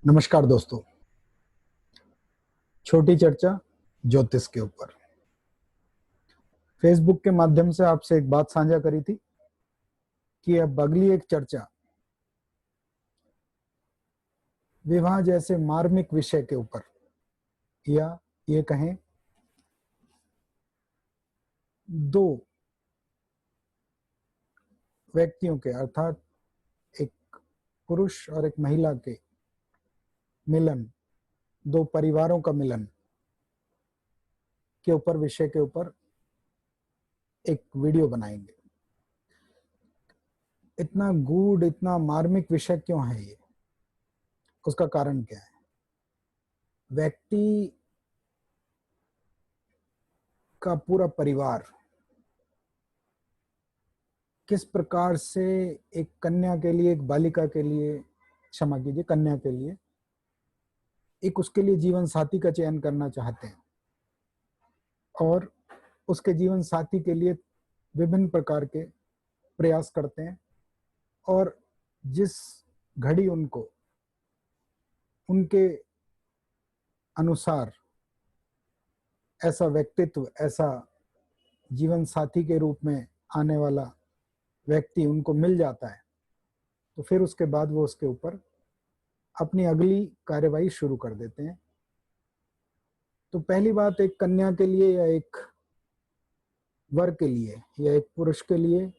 नमस्कार दोस्तों। छोटी चर्चा ज्योतिष के ऊपर। फेसबुक के माध्यम से आपसे एक बात साझा करी थी कि अब अगली एक चर्चा विवाह जैसे मार्मिक विषय के ऊपर, या ये कहें दो व्यक्तियों के, अर्थात एक पुरुष और एक महिला के मिलन, दो परिवारों का मिलन के ऊपर, विषय के ऊपर एक वीडियो बनाएंगे। इतना गूढ़, इतना मार्मिक विषय क्यों है ये? उसका कारण क्या है? व्यक्ति का पूरा परिवार किस प्रकार से एक कन्या के लिए, एक बालिका के लिए, क्षमा कीजिए, कन्या के लिए एक उसके लिए जीवन साथी का चयन करना चाहते हैं और उसके जीवन साथी के लिए विभिन्न प्रकार के प्रयास करते हैं, और जिस घड़ी उनको उनके अनुसार ऐसा व्यक्तित्व, ऐसा जीवन साथी के रूप में आने वाला व्यक्ति उनको मिल जाता है, तो फिर उसके बाद वो उसके ऊपर अपनी अगली कार्यवाही शुरू कर देते हैं। तो पहली बात, एक कन्या के लिए या एक वर के लिए, या एक पुरुष के लिए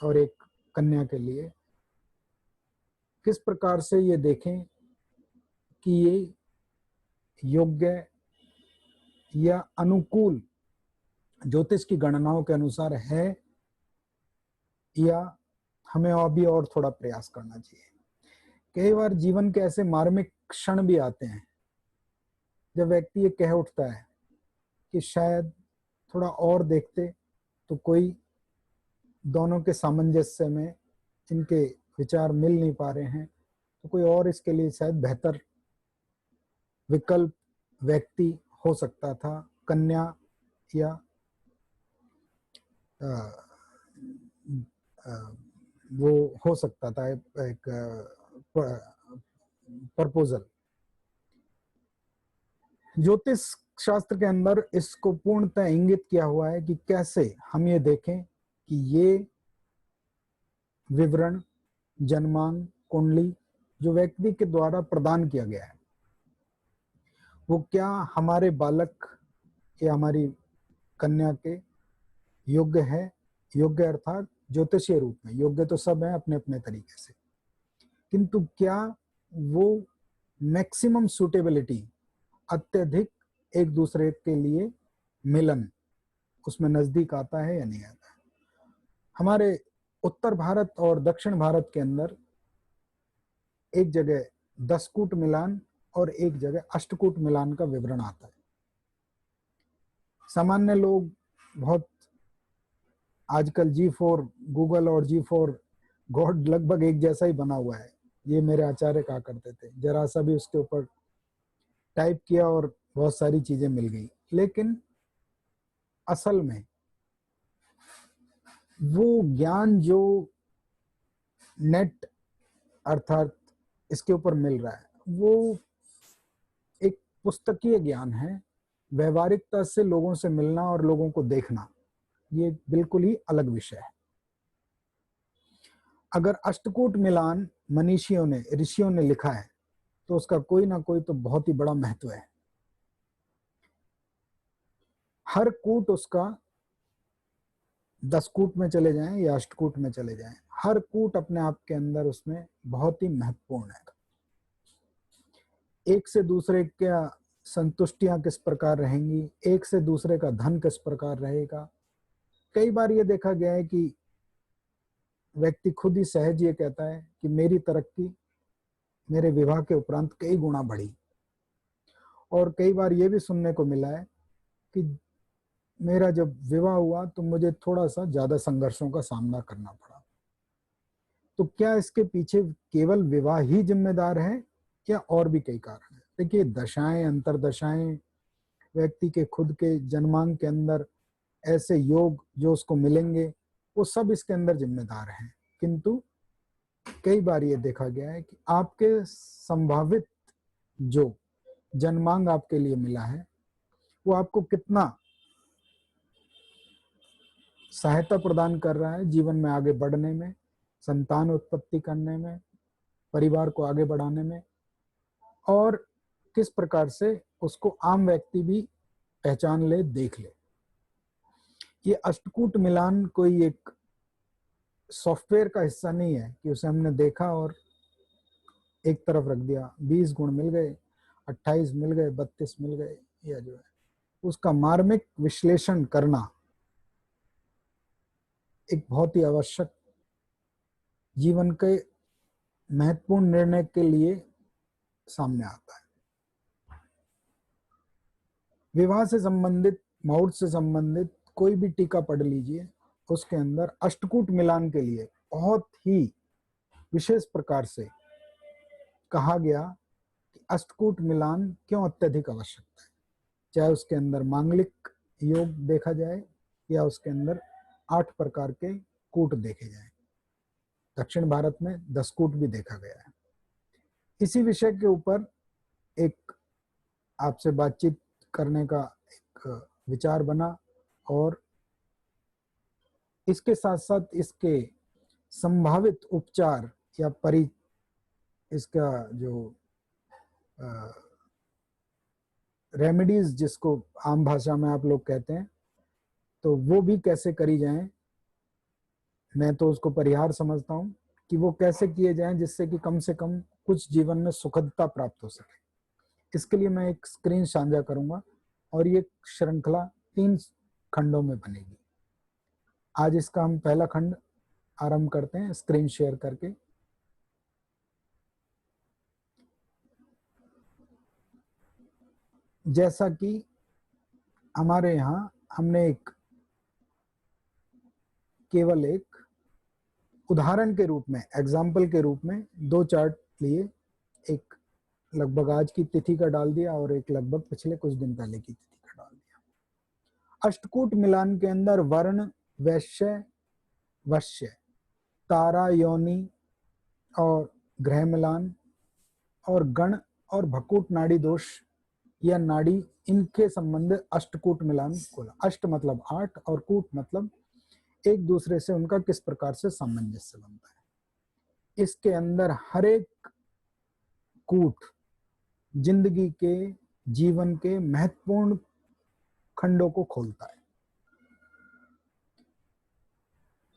और एक कन्या के लिए किस प्रकार से ये देखें कि ये योग्य या अनुकूल ज्योतिष की गणनाओं के अनुसार है, या हमें अभी और थोड़ा प्रयास करना चाहिए। कई बार जीवन के ऐसे मार्मिक क्षण भी आते हैं जब व्यक्ति ये कह उठता है कि शायद थोड़ा और देखते तो कोई दोनों के सामंजस्य में इनके विचार मिल नहीं पा रहे हैं, तो कोई और इसके लिए शायद बेहतर विकल्प व्यक्ति हो सकता था, कन्या या वो हो सकता था एक प्रपोजल। ज्योतिष शास्त्र के अंदर इसको पूर्णतः इंगित किया हुआ है कि कैसे हम ये देखें कि ये विवरण, जन्मांक, कुंडली जो व्यक्ति के द्वारा प्रदान किया गया है, वो क्या हमारे बालक या हमारी कन्या के योग्य है। योग्य अर्थात ज्योतिषीय रूप में योग्य तो सब है अपने अपने तरीके से, किंतु क्या वो मैक्सिमम सूटेबिलिटी, अत्यधिक एक दूसरे के लिए मिलन, उसमें नजदीक आता है या नहीं आता है। हमारे उत्तर भारत और दक्षिण भारत के अंदर एक जगह 10 कूट मिलान और एक जगह अष्टकूट मिलान का विवरण आता है। सामान्य लोग बहुत आजकल G4 गूगल और G4 गॉड लगभग एक जैसा ही बना हुआ है, ये मेरे आचार्य कहा करते थे। जरा सा भी उसके ऊपर टाइप किया और बहुत सारी चीजें मिल गई, लेकिन असल में वो ज्ञान जो नेट अर्थात इसके ऊपर मिल रहा है, वो एक पुस्तकीय ज्ञान है। व्यवहारिकता से लोगों से मिलना और लोगों को देखना, ये बिल्कुल ही अलग विषय है। अगर अष्टकूट मिलान मनीषियों ने, ऋषियों ने लिखा है, तो उसका कोई ना कोई तो बहुत ही बड़ा महत्व है। हर कूट उसका 10 कूट में चले जाएं या अष्टकूट में चले जाएं, हर कूट अपने आप के अंदर उसमें बहुत ही महत्वपूर्ण है। एक से दूसरे क्या संतुष्टियां किस प्रकार रहेंगी, एक से दूसरे का धन किस प्रकार रहेगा। कई बार ये देखा गया है कि व्यक्ति खुद ही सहज ये कहता है कि मेरी तरक्की मेरे विवाह के उपरांत कई गुना बढ़ी, और कई बार ये भी सुनने को मिला है कि मेरा जब विवाह हुआ तो मुझे थोड़ा सा ज्यादा संघर्षों का सामना करना पड़ा। तो क्या इसके पीछे केवल विवाह ही जिम्मेदार है या और भी कई कारण है? देखिए, दशाएं, अंतरदशाएं, व्यक्ति के खुद के जन्मांक के अंदर ऐसे योग जो उसको मिलेंगे, वो सब इसके अंदर जिम्मेदार हैं। किंतु कई बार ये देखा गया है कि आपके संभावित जो जन्मांग आपके लिए मिला है वो आपको कितना सहायता प्रदान कर रहा है जीवन में आगे बढ़ने में, संतान उत्पत्ति करने में, परिवार को आगे बढ़ाने में, और किस प्रकार से उसको आम व्यक्ति भी पहचान ले, देख ले। ये अष्टकूट मिलान कोई एक सॉफ्टवेयर का हिस्सा नहीं है कि उसे हमने देखा और एक तरफ रख दिया, 20 गुण मिल गए, 28 मिल गए, 32 मिल गए, या जो है उसका मार्मिक विश्लेषण करना एक बहुत ही आवश्यक जीवन के महत्वपूर्ण निर्णय के लिए सामने आता है। विवाह से संबंधित, मुहूर्त से संबंधित कोई भी टीका पढ़ लीजिए, उसके अंदर अष्टकूट मिलान के लिए बहुत ही विशेष प्रकार से कहा गया कि अष्टकूट मिलान क्यों अत्यधिक आवश्यक है, चाहे उसके अंदर मांगलिक योग देखा जाए या उसके अंदर 8 प्रकार के कूट देखे जाए। दक्षिण भारत में 10 कूट भी देखा गया है। इसी विषय के ऊपर एक आपसे बातचीत करने का एक विचार बना, और इसके साथ साथ इसके संभावित उपचार या इसका जो रेमेडीज जिसको आम भाषा में आप लोग कहते हैं, तो वो भी कैसे करी जाएं। मैं तो उसको परिहार समझता हूं कि वो कैसे किए जाएं जिससे कि कम से कम कुछ जीवन में सुखदता प्राप्त हो सके। इसके लिए मैं एक स्क्रीन साझा करूंगा और ये श्रृंखला 3 खंडों में बनेगी। आज इसका हम पहला खंड आरंभ करते हैं स्क्रीन शेयर करके। जैसा कि हमारे यहाँ हमने केवल एक उदाहरण के रूप में, एग्जाम्पल के रूप में 2 चार्ट लिए, एक लगभग आज की तिथि का डाल दिया और एक लगभग पिछले कुछ दिन पहले की तिथि का डाल दिया। अष्टकूट मिलान के अंदर वर्ण, वैश्य, वश्य, तारा, योनि और ग्रह मिलान और गण और भकूट नाड़ी दोष या नाड़ी, इनके संबंध अष्टकूट मिलान बोला। अष्ट मतलब 8 और कूट मतलब एक दूसरे से उनका किस प्रकार से सामंजस्य बनता है। इसके अंदर हर एक कूट जिंदगी के, जीवन के महत्वपूर्ण खंडों को खोलता है।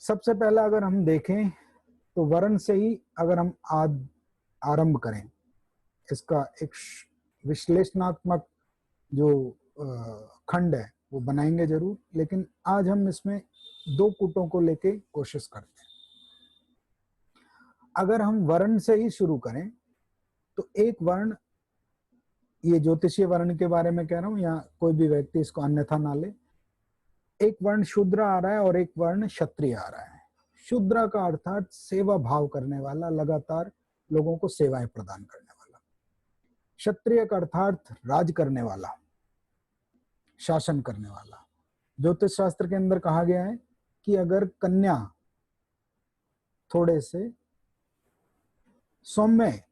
सबसे पहला अगर हम देखें तो वर्ण से ही अगर हम आरंभ करें, इसका एक विश्लेषणात्मक जो खंड है वो बनाएंगे जरूर, लेकिन आज हम इसमें 2 कूटों को लेके कोशिश करते हैं। अगर हम वर्ण से ही शुरू करें तो एक वर्ण, ये ज्योतिषीय वर्ण के बारे में कह रहा हूं, या कोई भी व्यक्ति इसको अन्यथा ना ले, एक वर्ण शूद्र आ रहा है और एक वर्ण क्षत्रिय आ रहा है। शूद्र का अर्थात सेवा भाव करने वाला, लगातार लोगों को सेवाएं प्रदान करने वाला। क्षत्रिय का अर्थात राज करने वाला, शासन करने वाला। ज्योतिष शास्त्र के अंदर कहा गया है कि अगर कन्या थोड़े से सौम्य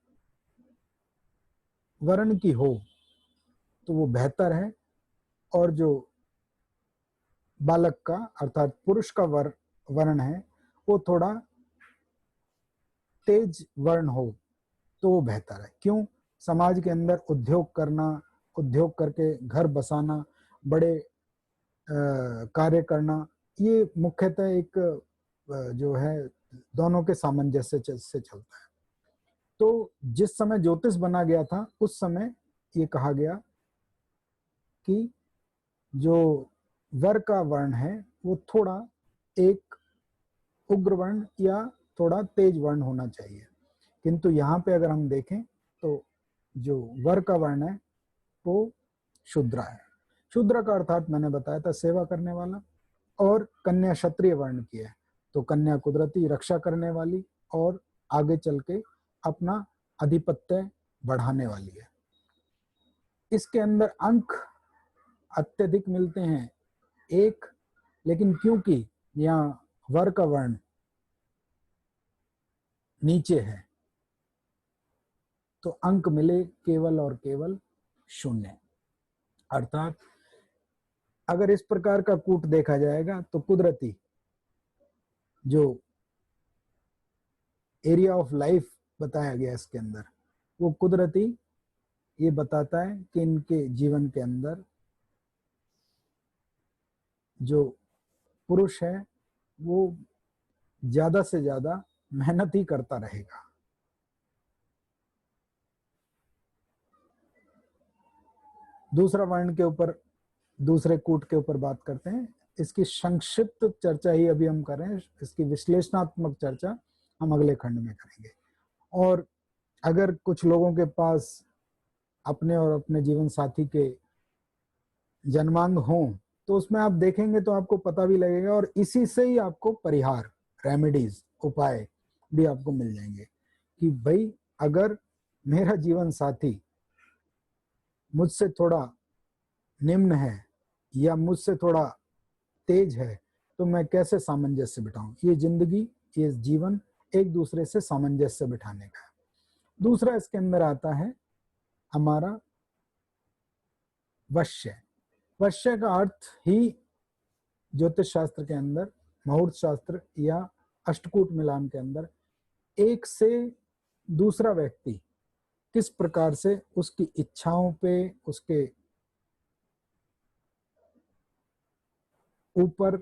वर्ण की हो तो वो बेहतर है, और जो बालक का अर्थात पुरुष का वर्ण है वो थोड़ा तेज वर्ण हो तो वो बेहतर है। क्यों? समाज के अंदर उद्योग करना, उद्योग करके घर बसाना, बड़े कार्य करना, ये मुख्यतः एक जो है दोनों के सामंजस्य से चलता है। तो जिस समय ज्योतिष बना गया था उस समय ये कहा गया कि जो वर का वर्ण है वो थोड़ा एक उग्र वर्ण या थोड़ा तेज वर्ण होना चाहिए, किंतु यहाँ पे अगर हम देखें तो जो वर का वर्ण है वो शूद्र है। शूद्र का अर्थात मैंने बताया था सेवा करने वाला, और कन्या क्षत्रिय वर्ण की है तो कन्या कुदरती रक्षा करने वाली और आगे चल के अपना आधिपत्य बढ़ाने वाली है। इसके अंदर अंक अत्यधिक मिलते हैं 1, लेकिन क्योंकि यहाँ वर का वर्ण नीचे है तो अंक मिले केवल और केवल 0। अर्थात अगर इस प्रकार का कूट देखा जाएगा तो कुदरती जो एरिया ऑफ लाइफ बताया गया इसके अंदर, वो कुदरती ये बताता है कि इनके जीवन के अंदर जो पुरुष है वो ज्यादा से ज्यादा मेहनत ही करता रहेगा। दूसरा वर्ण के ऊपर, दूसरे कूट के ऊपर बात करते हैं। इसकी संक्षिप्त चर्चा ही अभी हम कर रहे हैं, इसकी विश्लेषणात्मक चर्चा हम अगले खंड में करेंगे। और अगर कुछ लोगों के पास अपने और अपने जीवन साथी के जन्मांग हों तो उसमें आप देखेंगे तो आपको पता भी लगेगा, और इसी से ही आपको परिहार, रेमेडीज, उपाय भी आपको मिल जाएंगे कि भाई अगर मेरा जीवन साथी मुझसे थोड़ा निम्न है या मुझसे थोड़ा तेज है तो मैं कैसे सामंजस्य बिठाऊं। ये जिंदगी, ये जीवन एक दूसरे से सामंजस्य बिठाने का है। दूसरा इसके अंदर आता है हमारा वश्य। वश्य का अर्थ ही ज्योतिष शास्त्र के अंदर, मुहूर्त शास्त्र या अष्टकूट मिलान के अंदर एक से दूसरा व्यक्ति किस प्रकार से उसकी इच्छाओं पे, उसके ऊपर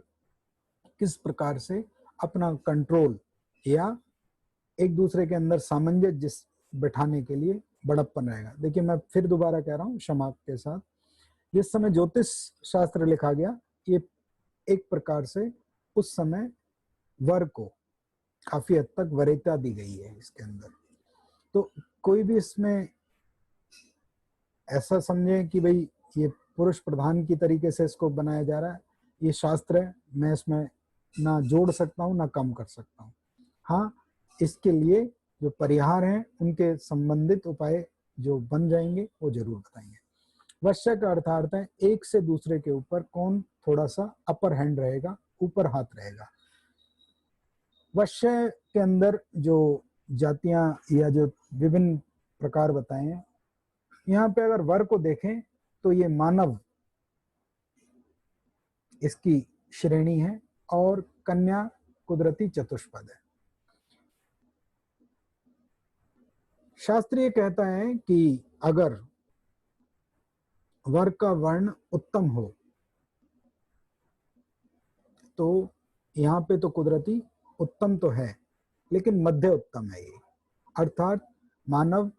किस प्रकार से अपना कंट्रोल या एक दूसरे के अंदर सामंजस्य बिठाने के लिए बड़प्पन रहेगा। देखिए मैं फिर दोबारा कह रहा हूँ क्षमा के साथ, जिस समय ज्योतिष शास्त्र लिखा गया ये एक प्रकार से उस समय वर को काफी हद तक वरीयता दी गई है इसके अंदर। तो कोई भी इसमें ऐसा समझे कि भाई ये पुरुष प्रधान की तरीके से इसको बनाया जा रहा है, ये शास्त्र है, मैं इसमें ना जोड़ सकता हूँ ना कम कर सकता हूँ। हाँ, इसके लिए जो परिहार हैं उनके संबंधित उपाय जो बन जाएंगे वो जरूर बताएंगे। वश्य का अर्थार्थ है एक से दूसरे के ऊपर कौन थोड़ा सा अपर हैंड रहेगा, ऊपर हाथ रहेगा। वश्य के अंदर जो जातियां या जो विभिन्न प्रकार बताए हैं, यहाँ पे अगर वर को देखें तो ये मानव इसकी श्रेणी है और कन्या कुदरती चतुष्पद है। शास्त्रीय कहता है कि अगर वर का वर्ण उत्तम हो तो यहाँ पे तो कुदरती उत्तम तो है लेकिन मध्य उत्तम है ये, अर्थात मानव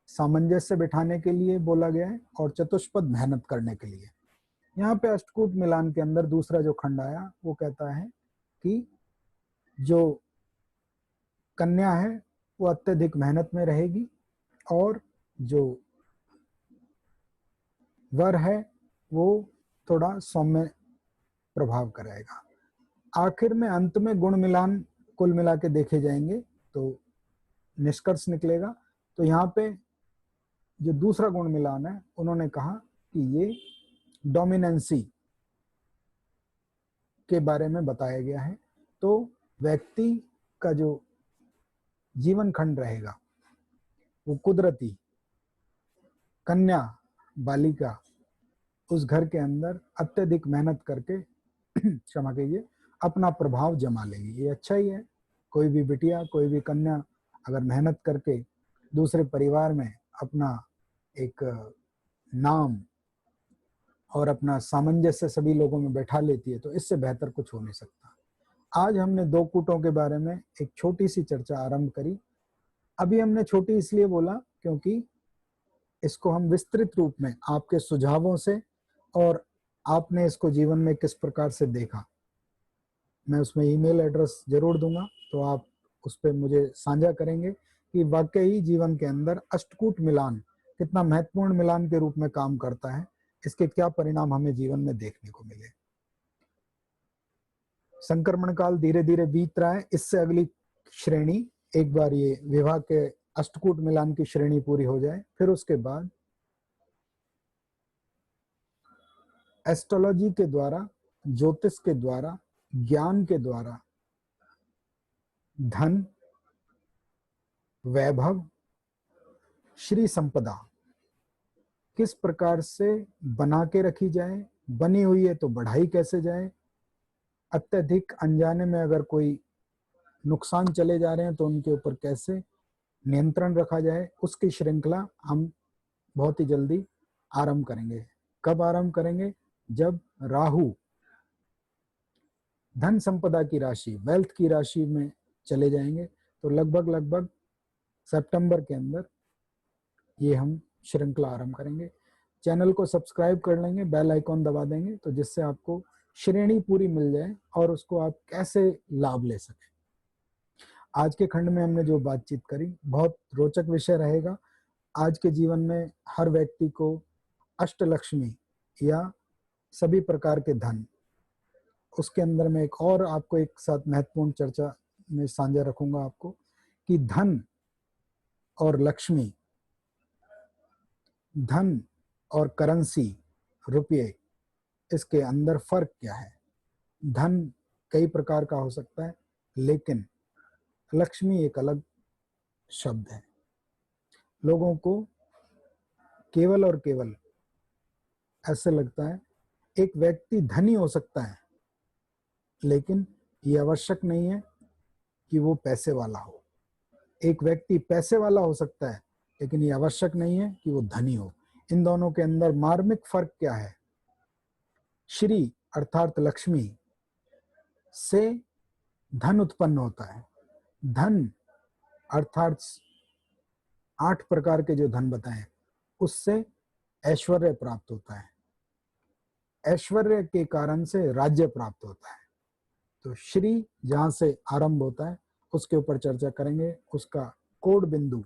सामंजस्य बिठाने के लिए बोला गया है और चतुष्पद मेहनत करने के लिए। यहाँ पे अष्टकूट मिलान के अंदर दूसरा जो खंड आया वो कहता है कि जो कन्या है वो अत्यधिक मेहनत में रहेगी और जो वर है वो थोड़ा सौम्य प्रभाव करेगा। आखिर में अंत में गुण मिलान कुल मिला के देखे जाएंगे तो निष्कर्ष निकलेगा। तो यहाँ पे जो दूसरा गुण मिलान है उन्होंने कहा कि ये डोमिनेंसी के बारे में बताया गया है। तो व्यक्ति का जो जीवन खंड रहेगा वो कुदरती कन्या बालिका उस घर के अंदर अत्यधिक मेहनत करके क्षमा कीजिए अपना प्रभाव जमा लेगी। ये अच्छा ही है, कोई भी बिटिया, कोई भी कन्या अगर मेहनत करके दूसरे परिवार में अपना एक नाम और अपना सामंजस्य सभी लोगों में बैठा लेती है तो इससे बेहतर कुछ हो नहीं सकता। आज हमने दो कूटों के बारे में एक छोटी सी चर्चा आरंभ करी। अभी हमने छोटी इसलिए बोला क्योंकि इसको हम विस्तृत रूप में आपके सुझावों से और आपने इसको जीवन में किस प्रकार से देखा, मैं उसमें ईमेल एड्रेस जरूर दूंगा तो आप उस पर मुझे साझा करेंगे कि वाकई जीवन के अंदर अष्टकूट मिलान कितना महत्वपूर्ण मिलान के रूप में काम करता है, इसके क्या परिणाम हमें जीवन में देखने को मिले। संक्रमण काल धीरे धीरे बीत रहा है, इससे अगली श्रेणी, एक बार ये विवाह के अष्टकूट मिलान की श्रेणी पूरी हो जाए फिर उसके बाद एस्ट्रोलॉजी के द्वारा, ज्योतिष के द्वारा, ज्ञान के द्वारा धन, वैभव, श्री संपदा किस प्रकार से बना के रखी जाए, बनी हुई है तो बढ़ाई कैसे जाए, अत्यधिक अनजाने में अगर कोई नुकसान चले जा रहे हैं तो उनके ऊपर कैसे नियंत्रण रखा जाए, उसकी श्रृंखला हम बहुत ही जल्दी आरंभ करेंगे। कब आरंभ करेंगे? जब राहु धन संपदा की राशि, वेल्थ की राशि में चले जाएंगे, तो लगभग सितंबर के अंदर ये हम श्रृंखला आरंभ करेंगे। चैनल को सब्सक्राइब कर लेंगे, बेल आइकॉन दबा देंगे, तो जिससे आपको श्रेणी पूरी मिल जाए और उसको आप कैसे लाभ ले सकें। आज के खंड में हमने जो बातचीत करी, बहुत रोचक विषय रहेगा। आज के जीवन में हर व्यक्ति को अष्टलक्ष्मी या सभी प्रकार के धन, उसके अंदर में एक और आपको एक साथ महत्वपूर्ण चर्चा में साझा रखूंगा आपको कि धन और लक्ष्मी, धन और करेंसी, रुपये, इसके अंदर फर्क क्या है। धन कई प्रकार का हो सकता है, लेकिन लक्ष्मी एक अलग शब्द है। लोगों को केवल और केवल ऐसे लगता है एक व्यक्ति धनी हो सकता है, लेकिन ये आवश्यक नहीं है कि वो पैसे वाला हो। एक व्यक्ति पैसे वाला हो सकता है, लेकिन ये आवश्यक नहीं है कि वो धनी हो। इन दोनों के अंदर मार्मिक फर्क क्या है? श्री अर्थात लक्ष्मी से धन उत्पन्न होता है। धन अर्थात 8 प्रकार के जो धन बताए, उससे ऐश्वर्य प्राप्त होता है। ऐश्वर्य के कारण से राज्य प्राप्त होता है। तो श्री जहां से आरंभ होता है उसके ऊपर चर्चा करेंगे, उसका कोड बिंदु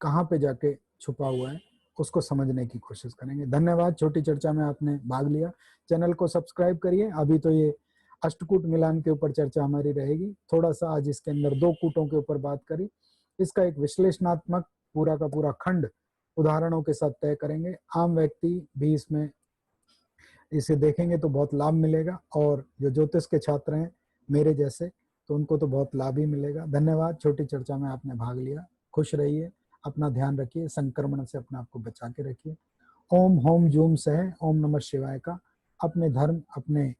कहाँ पे जाके छुपा हुआ है उसको समझने की कोशिश करेंगे। धन्यवाद, छोटी चर्चा में आपने भाग लिया। चैनल को सब्सक्राइब करिए। अभी तो ये अष्टकूट मिलान के ऊपर चर्चा हमारी रहेगी। थोड़ा सा आज इसके अंदर 2 कूटों के ऊपर बात करी, इसका एक विश्लेषणात्मक पूरा का पूरा खंड उदाहरणों के साथ तय करेंगे। आम व्यक्ति भी इसमें इसे देखेंगे तो बहुत लाभ मिलेगा, और जो ज्योतिष के छात्र हैं मेरे जैसे, तो उनको तो बहुत लाभ ही मिलेगा। धन्यवाद, छोटी चर्चा में आपने भाग लिया। खुश रहिए, अपना ध्यान रखिए, संक्रमण से अपने आप को बचा के रखिए। ओम होम जूम से है ओम नमः शिवाय का अपने धर्म, अपने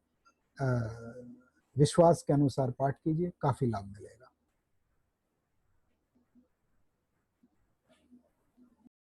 विश्वास के अनुसार पाठ कीजिए, काफी लाभ मिलेगा।